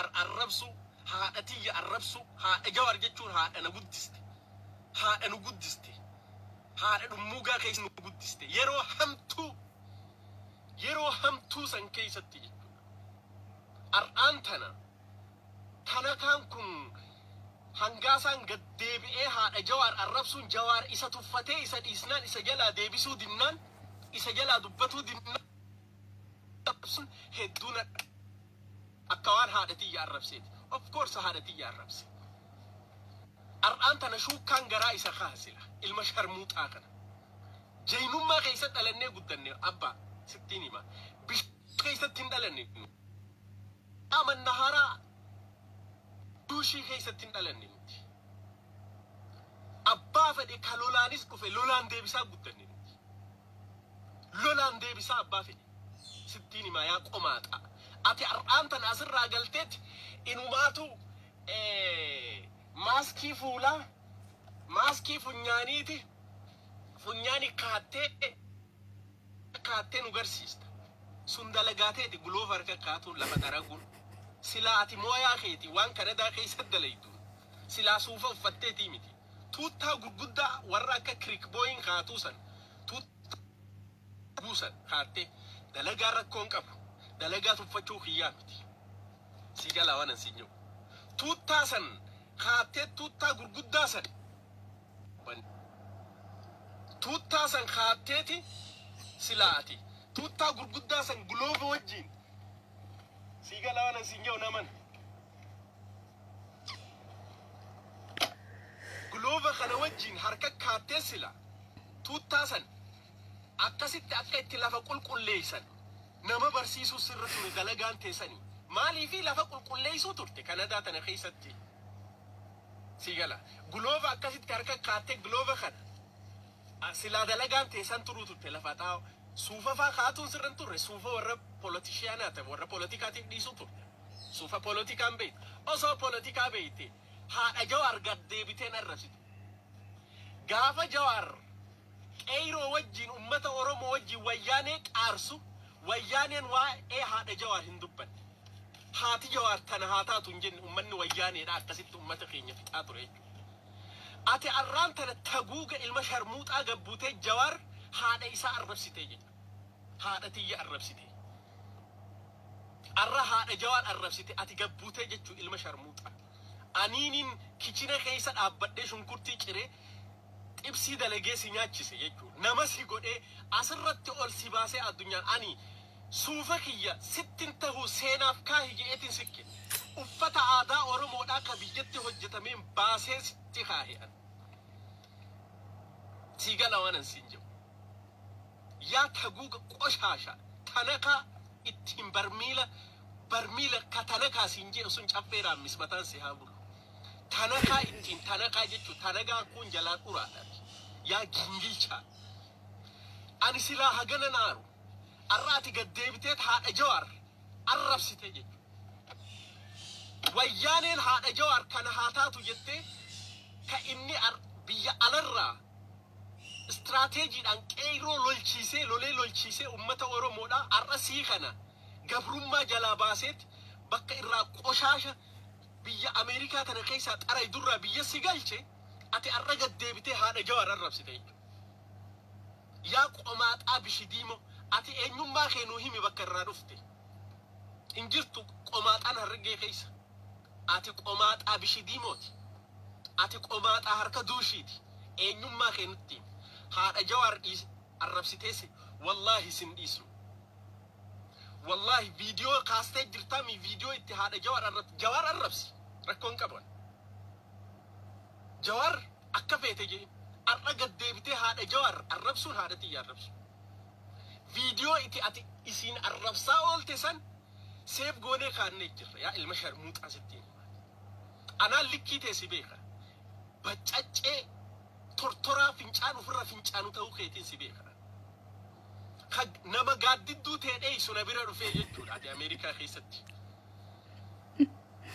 arrabsu haadhatiyya arrabsu haadha Jawaar jechuun haadha na guddiste haadha nu guddiste haadha dhummuugaa keessa nu guddiste yeroo hamtuu san keessatti jechuudha. Ar'aan tana kan kun hangaasaan gad deebi'ee haadha Jawaar arrabsuun Jawaar isa tuffatee isa dhiisnaan isa jalaa deebisuu dinnaan isa jalaa dubbatuu dinnaan sun hedduun akka waan haadhatiyya arrabseeti. Of course haadhatiyya arrabse. Ar'aan tana shuukkaan garaa isa kaasila ilma sharmuuxaa kana. Jaynummaa keessatti dhalannee guddanne abbaa sittiin hima. Bishoo keessatti hin dhalanne. Aman naharaa duushii keessatti hin dhalanne nuti. Abbaa fedhe ka lolaanis dhufe lolaan deebisaa guddanne nuti. Lolaan deebisaa abbaa fedhe. Sittiin hima yaa qomaaxaa. Ati ar'aan tana asirraa galteetti inumaatu maaskii fuulaa maaskii funyaaniiti funyaani kaattee nu garsiista. Sun dalagaateeti guloof harka kaatuun lafa daraguun. Silaa ati mooyaa keeti waan Kanadaa keessa dalaytu. Silaa suufa uffatteetii miti. Tuuttaa gurguddaa warra akka kirikbooyin kaatuu san tuuttaa buusan kaattee dalagaa rakkoon qabu. Dalagaa tuffachuu kiyyaa miti. Si galaa waan ansi jiru. Tuuttaa san kaattee tuuttaa gurguddaa san. Tuuttaa san kaatteeti silaati. Tuuttaa gurguddaa san guloofa wajjin. Si galaa waan ansi jiru naman. Guloofa kana wajjin harka kaattee sila. Tuuttaa san akkasitti akka itti lafa qulqulleessan. Nama barsiisuu sirra ture dalagaan teessanii. Maalii fi lafa qulqulleessuu turte Kanadaa tana keessatti. Si gala. Guloofa akkasitti harka kaattee guloofa kana. Silaa dalagaan teessan turuu turte lafa taa'u. Suufa faa kaatuun sirran turre suufa warra polotishiyaanaa ta'e warra politikaatiif dhiisuu turte. Suufa politikaan beekte. Osoo politikaa beekte haadha Jawaar gad deebiteen arrabsitu. Gaafa Jawaar qeyroo wajjin ummata Oromoo wajjin wayyaanee qaarsu. Wayyaaneen waa'ee haadha Jawaar hin dubbanne. Haati Jawaar tana haa taatu hin jenne ummanni wayyaaneedha akkasitti ummata keenya fixaa ture jechuudha. Ati arraan tana taguuga ilma sharmuuxaa gabbuutee Jawaar haadha isaa arrabsitee jechuudha. Haadha tiyya arrabsitee. Arra haadha Jawaar arrabsitee ati gabbuutee jechuudha ilma sharmuuxaa. Aniiniin kichina keessa dhaabbadhee shunkurtii ciree xibsii dalagee si nyaachise jechuudha. Nama si godhee asirratti ol si baasee addunyaan ani suufa kiyya sittin tahuu seenaaf kaahi je'eetiin sikke. Uffata aadaa Oromoodhaa ka biyyatti hojjetameen baasee sitti kaahe'an. Si gala waan ansiin jiru. Yaa taguuga qoshaasha tanakaa ittiin barmiila ka tanakaa siin jedhu sun caffeeraan mismataan si haa bulu. Tanakaa ittiin tanakaa jechuun tanagaa kun jalaa dhuraadhaati. Yaa gingilchaa. Ani silaa hagana naaru. Arraati gad deebiteet haadha Jawaar arrabsite jechuudha. Wayyaaneen haadha Jawaar kana haa taatu jettee ka inni biyya alarraa istirateejiidhaan qeyroo lolee lolchiisee ummata Oromoodhaa arra sii kana gabrummaa jalaa baaseet bakka irraa qoshaasha biyya Ameerikaa tana keessaa xaray durraa biyya si galche ati arra gad deebitee haadha Jawaar arrabsite jechuudha. Yaa qomaaxaa bishidiimo ati eenyummaa kee nuu himi bakka irraa dhufte. Hin jirtu qomaaxaan harrigee keessa. Ati qomaaxaa bishidiimooti. Ati qomaaxaa harka duushiiti. Eenyummaa kee nutti himi. Haadha Jawaar arrabsiteesi wallaahi sin dhiisu. Wallaahi viidiyoo kaastee jirtaami viidiyoo itti haadha Jawaar arrabsi. Rakkoon qaban. Jawaar akka feete jee arra gad deebitee haadha Jawaar arrabsuun haadha tiyya arrabsu. Viidiyoo itti ati isiin arrabsaa oolte san seef goonee kaannee jirra yaa ilma sharmuuxaa sittiin. Anaan likkii teessi beeka. Baccaccee tortoraa fincaan ofirra fincaanu ta'uu keetiin si beeka. Nama gaaddidduu ta'ee suna bira dhufee jechuudha ati Ameerikaa keessatti.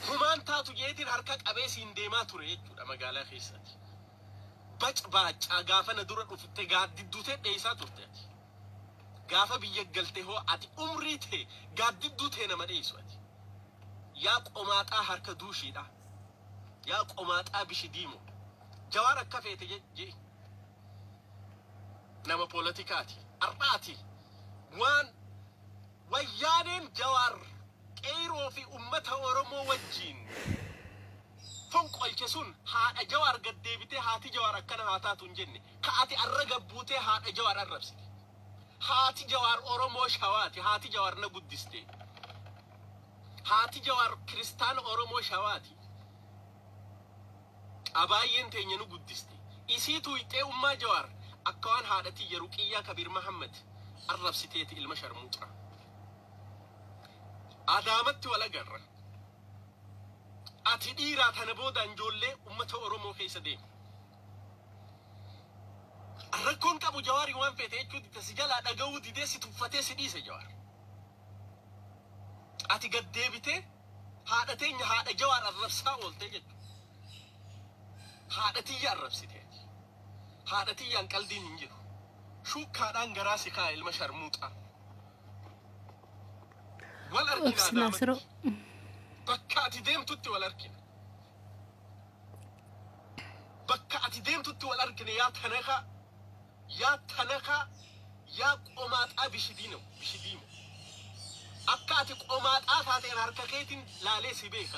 Humaan taatu jeetiin harka qabee siin deemaa ture jechuudha magaalaa keessatti. Baccaa gaafa na dura dhufte gaaddidduu ta'ee isaa turte ati. Gaafa biyya galte hoo ati umrii ta'e gaaddidduu ta'e nama dheessu ati. يا قماطا هركة دوشي دا يا قماطا بشديمو جوار كفيت جي نما بوليتيكاتي أربعتي وان ويانين جوار كيرو في أمتها ورمو وجين فنق الكسون ها جوار قد ديبتي هاتي جوار أكنا هاتاتون جني كاتي الرقب بوتي ها جوار الربسي هاتي جوار أورمو شواتي هاتي جوار نبودستي هاتي جوار كريستان أورمو شواتي أباين تينينو بودستي إسيتو يتي أمة جوار أكوان هادتي يروكيا كبير محمد الربسيتي المشر موترا أدامت ولا قرر أتي ديرات هنبودا نجولي أمة أورمو خيسة دي الركون كابو جواري وان فيتي دي تسجل هذا قود ديسي تفتي سديسة جوار أتي قد ديبتي هذا تين هذا جوار الربسا والتجد هذا تي الربسيتي هذا تي ينقل دين نجيرو شو كان غراسي كاي المشر موتا والأركنا دامت بكاتي ديم توتي والأركنا بكاتي ديم توتي والأركنا يا تنخا يا قومات بشدينو أكاتي قومات هاتين هركاكيتين لا ليسي بيخ